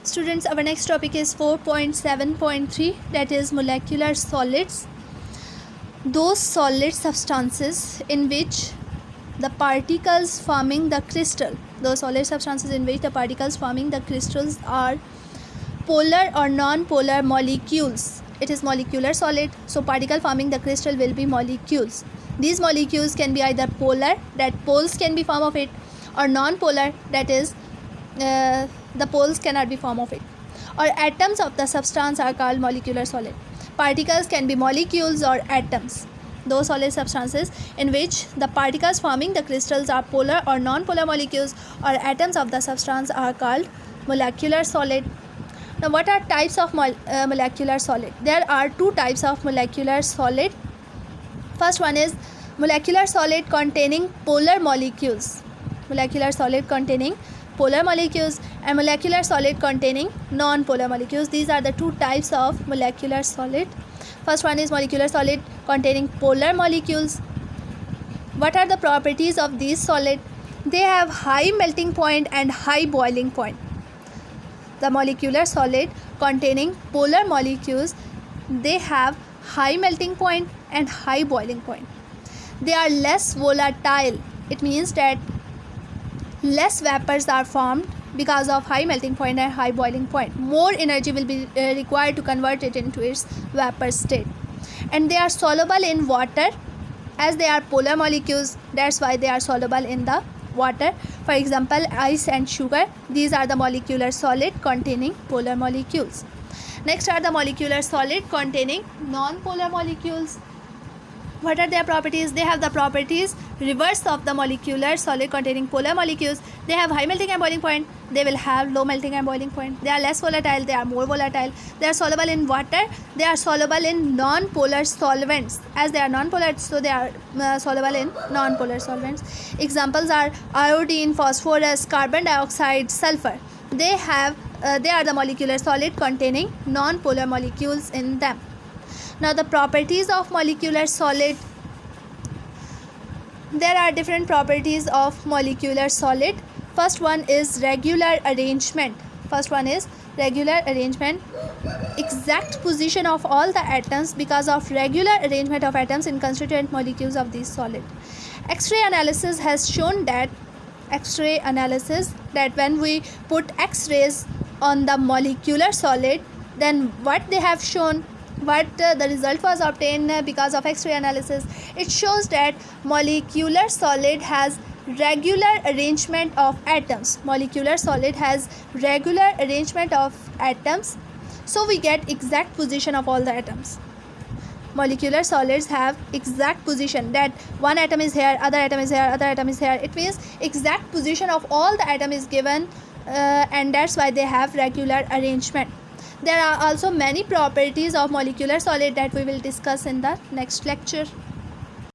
Students, our next topic is 4.7.3, that is molecular solids. Those solid substances in which the particles forming the crystal, are polar or non-polar molecules. It is molecular solid, so particle forming the crystal will be molecules. These molecules can be either polar, that poles can be formed of it, or non-polar, that is the poles cannot be formed of it, or atoms of the substance are called molecular solid. Particles can be molecules or atoms. Those solid substances in which the particles forming the crystals are polar or non-polar molecules or atoms of the substance are called molecular solid. Now, what are types of molecular solid? There are two types of molecular solid. First one is molecular solid containing polar molecules. Molecular solid containing polar molecules and molecular solid containing non-polar molecules. These are the two types of molecular solid. First one is molecular solid containing polar molecules. What are the properties of these solid? They have high melting point and high boiling point. The molecular solid containing polar molecules, they have high melting point and high boiling point. They are less volatile. It means that less vapors are formed because of high melting point and high boiling point. More energy will be required to convert it into its vapor state. And they are soluble in water, as they are polar molecules. That's why they are soluble in the water. For example, ice and sugar. These are the molecular solid containing polar molecules. Next are the molecular solid containing non-polar molecules. What are their properties? They have the properties reverse of the molecular solid containing polar molecules. They have high melting and boiling point. They will have low melting and boiling point. They are less volatile. They are more volatile. They are soluble in water. They are soluble in non-polar solvents. As they are non-polar, so they are soluble in non-polar solvents. Examples are iodine, phosphorus, carbon dioxide, sulfur. They are the molecular solid containing non-polar molecules in them. Now, the properties of molecular solid. There are different properties of molecular solid. First one is regular arrangement. Exact position of all the atoms because of regular arrangement of atoms in constituent molecules of these solid. X-ray analysis has shown that when we put X-rays on the molecular solid, then what they have shown, the result was obtained because of X-ray analysis. It shows that molecular solid has regular arrangement of atoms. So we get exact position of all the atoms. Molecular solids have exact position, that one atom is here, other atom is here, other atom is here. It means exact position of all the atom is given, and that's why they have regular arrangement. There are also many properties of molecular solid that we will discuss in the next lecture.